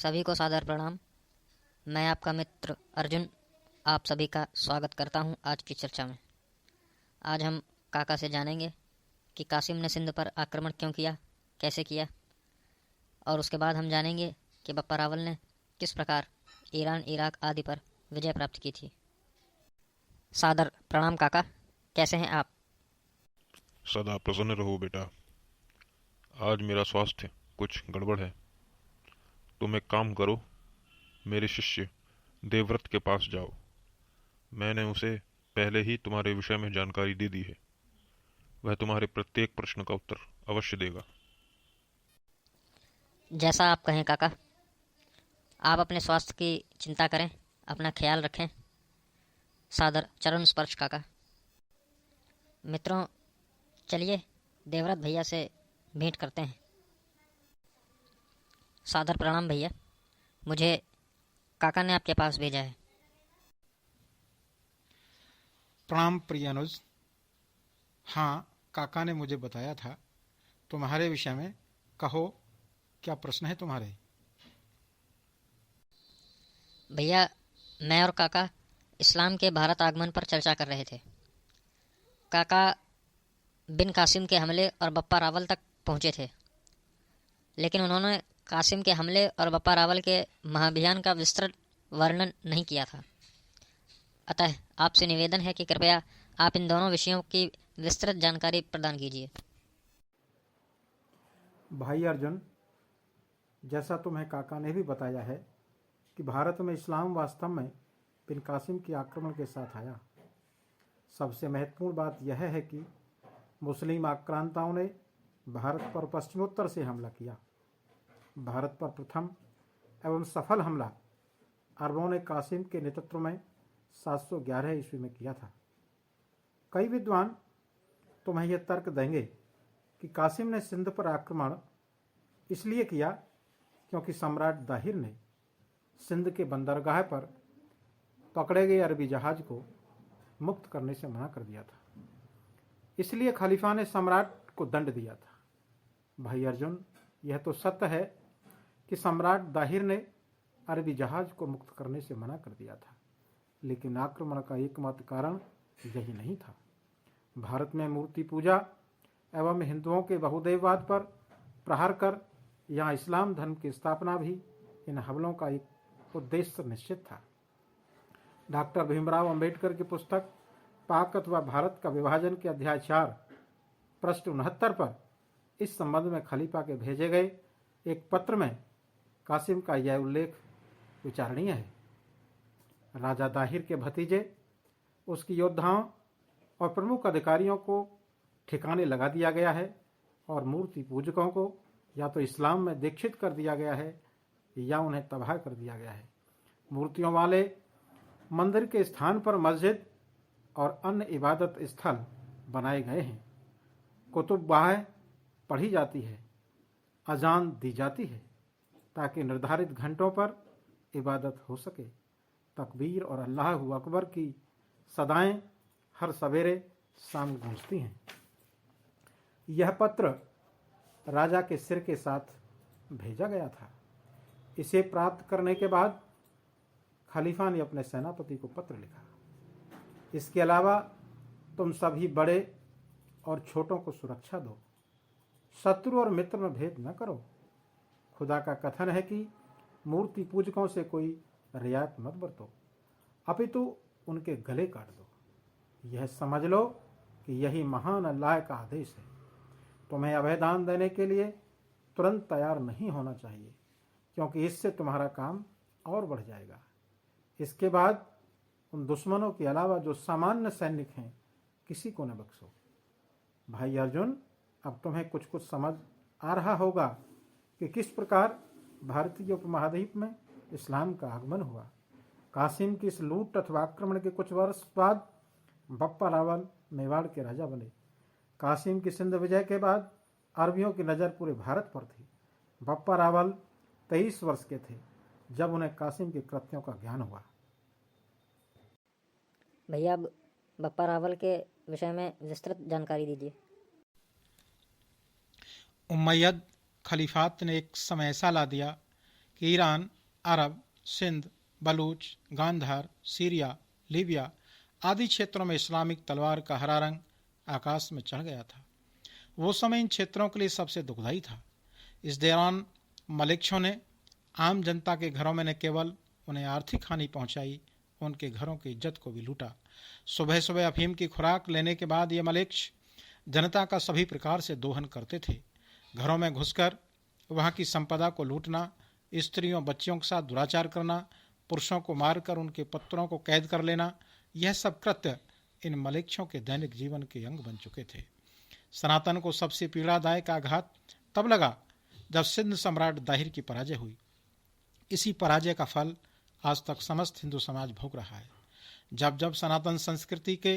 सभी को सादर प्रणाम। मैं आपका मित्र अर्जुन आप सभी का स्वागत करता हूं आज की चर्चा में। आज हम काका से जानेंगे कि कासिम ने सिंध पर आक्रमण क्यों किया, कैसे किया, और उसके बाद हम जानेंगे कि बप्पा रावल ने किस प्रकार ईरान, इराक आदि पर विजय प्राप्त की थी। सादर प्रणाम काका, कैसे हैं आप? सदा प्रसन्न रहो बेटा। आज मेरा स्वास्थ्य कुछ गड़बड़ है। तुम एक काम करो, मेरे शिष्य देवव्रत के पास जाओ। मैंने उसे पहले ही तुम्हारे विषय में जानकारी दे दी है। वह तुम्हारे प्रत्येक प्रश्न का उत्तर अवश्य देगा। जैसा आप कहें काका। आप अपने स्वास्थ्य की चिंता करें, अपना ख्याल रखें। सादर चरण स्पर्श काका। मित्रों, चलिए देवव्रत भैया से भेंट करते हैं। सादर प्रणाम भैया, मुझे काका ने आपके पास भेजा है। प्रणाम प्रिय अनुज। हाँ, काका ने मुझे बताया था तुम्हारे विषय में। कहो, क्या प्रश्न है तुम्हारे? भैया, मैं और काका इस्लाम के भारत आगमन पर चर्चा कर रहे थे। काका बिन कासिम के हमले और बप्पा रावल तक पहुंचे थे, लेकिन उन्होंने कासिम के हमले और बप्पा रावल के महाअभियान का विस्तृत वर्णन नहीं किया था। अतः आपसे निवेदन है कि कृपया आप इन दोनों विषयों की विस्तृत जानकारी प्रदान कीजिए। भाई अर्जुन, जैसा तुम्हें काका ने भी बताया है कि भारत में इस्लाम वास्तव में बिन कासिम के आक्रमण के साथ आया। सबसे महत्वपूर्ण बात यह है कि मुस्लिम आक्रांताओं ने भारत पर पश्चिमोत्तर से हमला किया। भारत पर प्रथम एवं सफल हमला अरबों ने कासिम के नेतृत्व में 711 ईस्वी में किया था। कई विद्वान तुम्हें यह तर्क देंगे कि कासिम ने सिंध पर आक्रमण इसलिए किया क्योंकि सम्राट दाहिर ने सिंध के बंदरगाह पर पकड़े गए अरबी जहाज को मुक्त करने से मना कर दिया था। इसलिए खलीफा ने सम्राट को दंड दिया था। भाई अर्जुन, यह तो सत्य है कि सम्राट दाहिर ने अरबी जहाज को मुक्त करने से मना कर दिया था, लेकिन आक्रमण का एकमात्र कारण यही नहीं था। भारत में मूर्ति पूजा एवं हिंदुओं के बहुदेववाद पर प्रहार कर यहाँ इस्लाम धर्म की स्थापना भी इन हमलों का एक उद्देश्य निश्चित था। डॉक्टर भीमराव अंबेडकर की पुस्तक पाक अथवा भारत का विभाजन के अध्याय 4 पृष्ठ 69 पर इस संबंध में खलीफा के भेजे गए एक पत्र में कासिम का यह उल्लेख विचारणीय है। राजा दाहिर के भतीजे, उसकी योद्धाओं और प्रमुख अधिकारियों को ठिकाने लगा दिया गया है और मूर्ति पूजकों को या तो इस्लाम में दीक्षित कर दिया गया है या उन्हें तबाह कर दिया गया है। मूर्तियों वाले मंदिर के स्थान पर मस्जिद और अन्य इबादत स्थल बनाए गए हैं। कुतुबगाह पढ़ी जाती है, अजान दी जाती है ताकि निर्धारित घंटों पर इबादत हो सके। तकबीर और अल्लाहु अकबर की सदाएं हर सवेरे शाम गूंजती हैं। यह पत्र राजा के सिर के साथ भेजा गया था। इसे प्राप्त करने के बाद खलीफा ने अपने सेनापति को पत्र लिखा। इसके अलावा तुम सभी बड़े और छोटों को सुरक्षा दो, शत्रु और मित्र में भेद न करो। खुदा का कथन है कि मूर्ति पूजकों से कोई रियायत मत बरतो, अपितु उनके गले काट दो। यह समझ लो कि यही महान अल्लाह का आदेश है। तुम्हें अभयदान देने के लिए तुरंत तैयार नहीं होना चाहिए, क्योंकि इससे तुम्हारा काम और बढ़ जाएगा। इसके बाद उन दुश्मनों के अलावा जो सामान्य सैनिक हैं, किसी को न बख्शो। भाई अर्जुन, अब तुम्हें कुछ कुछ समझ आ रहा होगा कि किस प्रकार भारतीय उपमहाद्वीप में इस्लाम का आगमन हुआ। कासिम की इस लूट अथवा आक्रमण के कुछ वर्ष बाद बप्पा रावल मेवाड़ के राजा बने। कासिम की सिंध विजय के बाद अरबियों की नज़र पूरे भारत पर थी। बप्पा रावल 23 वर्ष के थे जब उन्हें कासिम के कृत्यों का ज्ञान हुआ। भैया, अब बप्पा रावल के विषय में विस्तृत जानकारी दीजिए। उमैयद खलीफात ने एक समय ऐसा ला दिया कि ईरान, अरब, सिंध, बलूच, गांधार, सीरिया, लीबिया आदि क्षेत्रों में इस्लामिक तलवार का हरा रंग आकाश में चढ़ गया था। वो समय इन क्षेत्रों के लिए सबसे दुखदायी था। इस दौरान मलेच्छों ने आम जनता के घरों में न केवल उन्हें आर्थिक हानि पहुंचाई, उनके घरों की इज्जत को भी लूटा। सुबह सुबह अफीम की खुराक लेने के बाद ये मलेच्छ जनता का सभी प्रकार से दोहन करते थे। घरों में घुसकर वहां की संपदा को लूटना, स्त्रियों बच्चियों के साथ दुराचार करना, पुरुषों को मारकर उनके पुत्रों को कैद कर लेना, यह सब कृत्य इन मलेच्छों के दैनिक जीवन के अंग बन चुके थे। सनातन को सबसे पीड़ादायक आघात तब लगा जब सिंध सम्राट दाहिर की पराजय हुई। इसी पराजय का फल आज तक समस्त हिंदू समाज भोग रहा है। जब जब सनातन संस्कृति के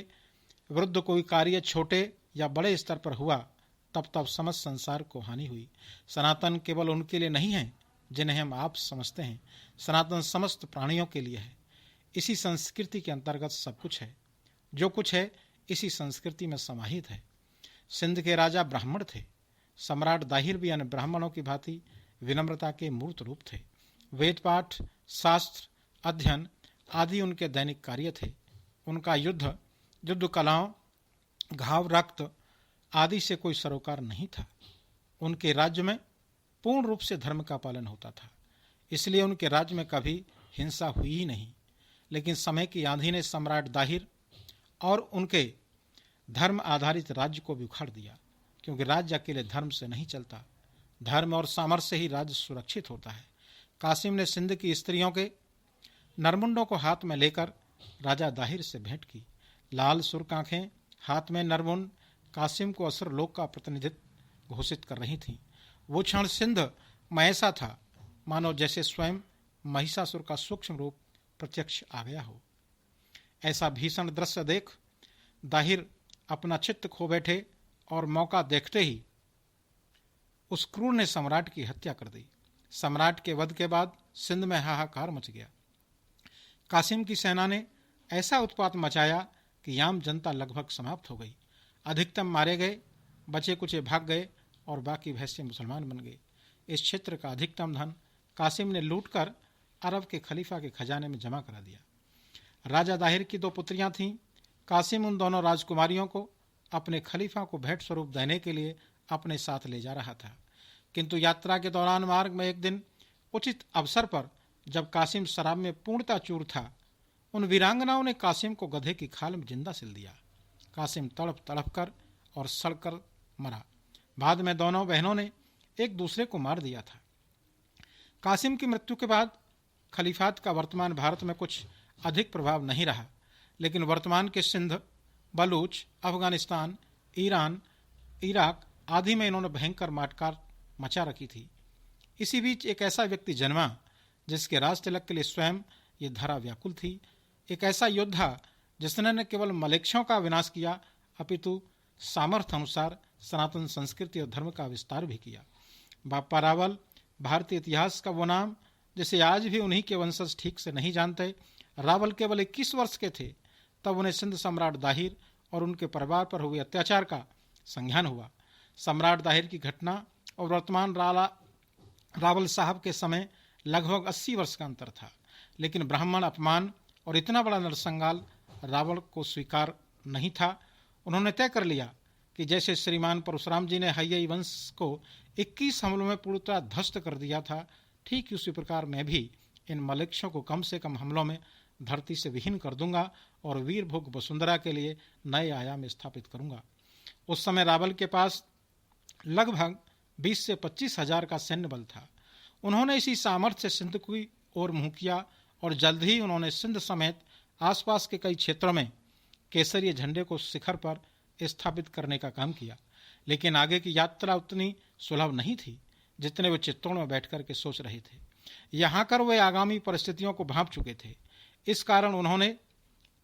विरुद्ध कोई कार्य छोटे या बड़े स्तर पर हुआ, तब तब समस्त संसार को हानि हुई। सनातन केवल उनके लिए नहीं है जिन्हें हम आप समझते हैं, सनातन समस्त प्राणियों के लिए है। इसी संस्कृति के अंतर्गत सब कुछ है। जो कुछ है इसी संस्कृति में समाहित है। सिंध के राजा ब्राह्मण थे। सम्राट दाहिर भी अन्य ब्राह्मणों की भांति विनम्रता के मूर्त रूप थे। वेद पाठ, शास्त्र अध्ययन आदि उनके दैनिक कार्य थे। उनका युद्ध कलाओं, घाव, रक्त आदि से कोई सरोकार नहीं था। उनके राज्य में पूर्ण रूप से धर्म का पालन होता था, इसलिए उनके राज्य में कभी हिंसा हुई ही नहीं। लेकिन समय की आंधी ने सम्राट दाहिर और उनके धर्म आधारित राज्य को भी उखाड़ दिया, क्योंकि राज्य अकेले धर्म से नहीं चलता, धर्म और सामर्थ्य से ही राज्य सुरक्षित होता है। कासिम ने सिंध की स्त्रियों के नरमुंडों को हाथ में लेकर राजा दाहिर से भेंट की। लाल सुर्ख आंखें, हाथ में नरमुंड कासिम को असुर लोक का प्रतिनिधित्व घोषित कर रही थीं। वो क्षण सिंध में ऐसा था मानो जैसे स्वयं महिषासुर का सूक्ष्म रूप प्रत्यक्ष आ गया हो। ऐसा भीषण दृश्य देख दाहिर अपना चित्त खो बैठे और मौका देखते ही उस क्रूर ने सम्राट की हत्या कर दी। सम्राट के वध के बाद सिंध में हाहाकार मच गया। कासिम की सेना ने ऐसा उत्पात मचाया कि आम जनता लगभग समाप्त हो गई। अधिकतम मारे गए, बचे कुचे भाग गए और बाकी भैंसे मुसलमान बन गए। इस क्षेत्र का अधिकतम धन कासिम ने लूटकर अरब के खलीफा के खजाने में जमा करा दिया। राजा दाहिर की 2 पुत्रियां थीं। कासिम उन दोनों राजकुमारियों को अपने खलीफा को भेंट स्वरूप देने के लिए अपने साथ ले जा रहा था, किंतु यात्रा के दौरान मार्ग में एक दिन उचित अवसर पर जब कासिम शराब में पूर्णतः चूर था, उन वीरांगनाओं ने कासिम को गधे की खाल में जिंदा सिल दिया। कासिम तड़प तड़प कर और सड़कर मरा। बाद में दोनों बहनों ने एक दूसरे को मार दिया था। कासिम की मृत्यु के बाद खलीफात का वर्तमान भारत में कुछ अधिक प्रभाव नहीं रहा, लेकिन वर्तमान के सिंध, बलूच, अफगानिस्तान, ईरान, इराक आदि में इन्होंने भयंकर माटकार मचा रखी थी। इसी बीच एक ऐसा व्यक्ति जन्मा जिसके राज तिलक के लिए स्वयं ये धरा व्याकुल थी। एक ऐसा योद्धा जिसने न केवल मलेच्छों का विनाश किया अपितु सामर्थ्य अनुसार सनातन संस्कृति और धर्म का विस्तार भी किया। बाप्पा रावल भारतीय इतिहास का वो नाम जिसे आज भी उन्हीं के वंशज ठीक से नहीं जानते। रावल केवल 21 वर्ष के थे तब उन्हें सिंध सम्राट दाहिर और उनके परिवार पर हुए अत्याचार का संज्ञान हुआ। सम्राट दाहिर की घटना और वर्तमान रावल साहब के समय लगभग 80 वर्ष का अंतर था, लेकिन ब्राह्मण अपमान और इतना बड़ा नरसंहार रावल को स्वीकार नहीं था। उन्होंने तय कर लिया कि जैसे श्रीमान परशुराम जी ने हय्यई वंश को 21 हमलों में पूर्णतः ध्वस्त कर दिया था, ठीक उसी प्रकार मैं भी इन मलेच्छों को कम से कम हमलों में धरती से विहीन कर दूंगा और वीरभोग वसुंधरा के लिए नए आयाम स्थापित करूंगा। उस समय रावल के पास लगभग 20 से 25 हजार का सैन्य बल था। उन्होंने इसी सामर्थ्य से सिंध की ओर मुंह किया और जल्द ही उन्होंने सिंध समेत आसपास के कई क्षेत्रों में केसरिय झंडे को शिखर पर स्थापित करने का काम किया। लेकिन आगे की यात्रा उतनी सुलभ नहीं थी जितने वे चित्तौड़ में बैठ कर के सोच रहे थे। यहाँ कर वे आगामी परिस्थितियों को भांप चुके थे। इस कारण उन्होंने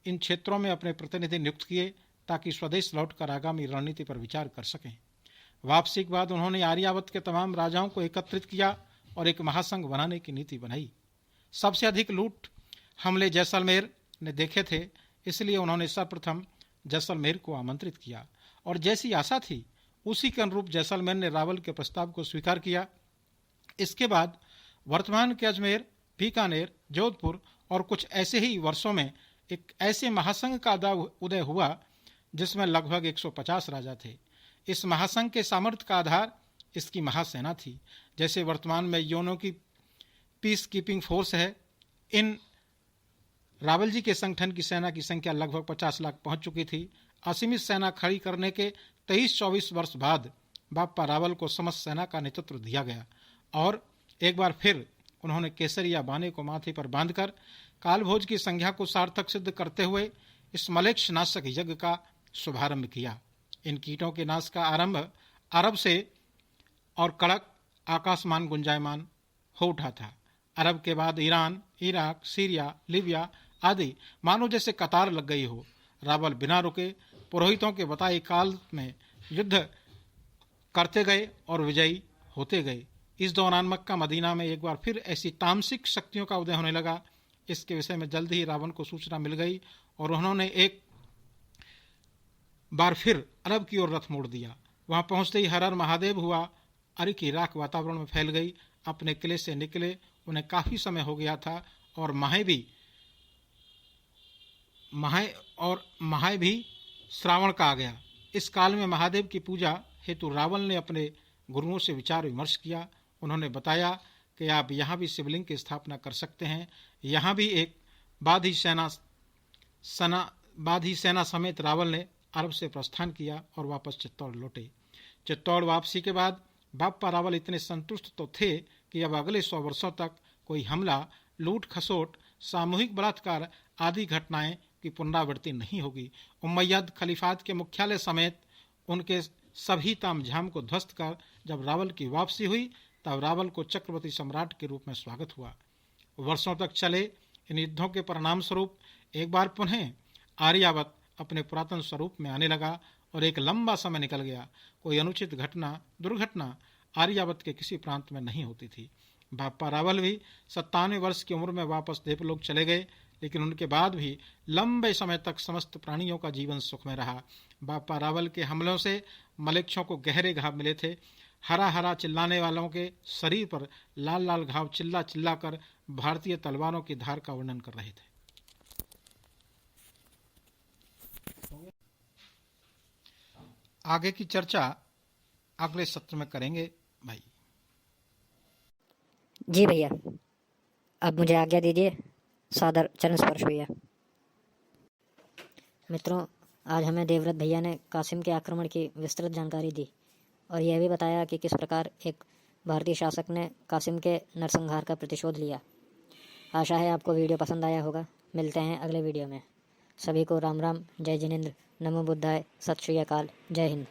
इन क्षेत्रों में अपने प्रतिनिधि नियुक्त किए ताकि स्वदेश लौटकर आगामी रणनीति पर विचार कर सकें। वापसी के बाद उन्होंने आर्यावर्त के तमाम राजाओं को एकत्रित किया और एक महासंघ बनाने की नीति बनाई। सबसे अधिक लूट हमले जैसलमेर ने देखे थे, इसलिए उन्होंने सर्वप्रथम जैसलमेर को आमंत्रित किया और जैसी आशा थी उसी के अनुरूप जैसलमेर ने रावल के प्रस्ताव को स्वीकार किया। इसके बाद वर्तमान के अजमेर, बीकानेर, जोधपुर और कुछ ऐसे ही वर्षों में एक ऐसे महासंघ का उदय हुआ जिसमें लगभग 150 राजा थे। इस महासंघ के सामर्थ्य का आधार इसकी महासेना थी। जैसे वर्तमान में यूएनओ की पीस कीपिंग फोर्स है, इन रावल जी के संगठन की सेना की संख्या लगभग 50 लाख पहुंच चुकी थी। असीमित सेना खड़ी करने के 23-24 वर्ष बाद बाप्पा रावल को समस्त सेना का नेतृत्व दिया गया और एक बार फिर उन्होंने केसरिया बाने को माथे पर बांधकर कालभोज की संज्ञा को सार्थक सिद्ध करते हुए इस मलेच्छ नाशक यज्ञ का शुभारंभ किया। इन कीटों के नाश का आरंभ अरब से और कड़क आकाशमान गुंजायमान हो उठा था। अरब के बाद ईरान, इराक, सीरिया, लीबिया आदि मानो जैसे कतार लग गई हो। रावल बिना रुके पुरोहितों के बताए काल में युद्ध करते गए और विजयी होते गए। इस दौरान मक्का मदीना में एक बार फिर ऐसी तामसिक शक्तियों का उदय होने लगा। इसके विषय में जल्द ही रावण को सूचना मिल गई और उन्होंने एक बार फिर अरब की ओर रथ मोड़ दिया। वहां पहुंचते ही हर हर महादेव हुआ। अरे की राख वातावरण में फैल गई। अपने किले से निकले उन्हें काफी समय हो गया था और महाय भी श्रावण का आ गया। इस काल में महादेव की पूजा हेतु रावल ने अपने गुरुओं से विचार विमर्श किया। उन्होंने बताया कि आप यहाँ भी शिवलिंग की स्थापना कर सकते हैं। यहाँ भी एक बाधी सेना समेत रावल ने अरब से प्रस्थान किया और वापस चित्तौड़ लौटे। चित्तौड़ वापसी के बाद बाप्पा रावल इतने संतुष्ट तो थे कि अब अगले 100 वर्षों तक कोई हमला, लूट खसोट, सामूहिक बलात्कार आदि घटनाएं की पुनरावृत्ति नहीं होगी। उमैयद खलीफात के मुख्यालय समेत उनके सभी तामझाम को ध्वस्त कर जब रावल की वापसी हुई तब रावल को चक्रवर्ती सम्राट के रूप में स्वागत हुआ। वर्षों तक चले इन युद्धों के परिणाम स्वरूप एक बार पुनः आर्यावर्त अपने पुरातन स्वरूप में आने लगा और एक लंबा समय निकल गया। कोई अनुचित दुर्घटना आर्यावर्त के किसी प्रांत में नहीं होती थी। बाप्पा रावल भी 97 वर्ष की उम्र में वापस देवलोक चले गए, लेकिन उनके बाद भी लंबे समय तक समस्त प्राणियों का जीवन सुखमय रहा। बाप्पा रावल के हमलों से मलेच्छों को गहरे घाव मिले थे। हरा हरा चिल्लाने वालों के शरीर पर लाल लाल घाव चिल्ला चिल्ला कर भारतीय तलवारों की धार का वर्णन कर रहे थे। आगे की चर्चा अगले सत्र में करेंगे भाई। जी भैया, अब मुझे आज्ञा दीजिए। सादर चरण स्पर्श भैया। मित्रों, आज हमें देवव्रत भैया ने कासिम के आक्रमण की विस्तृत जानकारी दी और यह भी बताया कि किस प्रकार एक भारतीय शासक ने कासिम के नरसंहार का प्रतिशोध लिया। आशा है आपको वीडियो पसंद आया होगा। मिलते हैं अगले वीडियो में। सभी को राम राम, जय जिनेंद्र, नमो बुद्धाय, सत श्री अकाल, जय हिंद।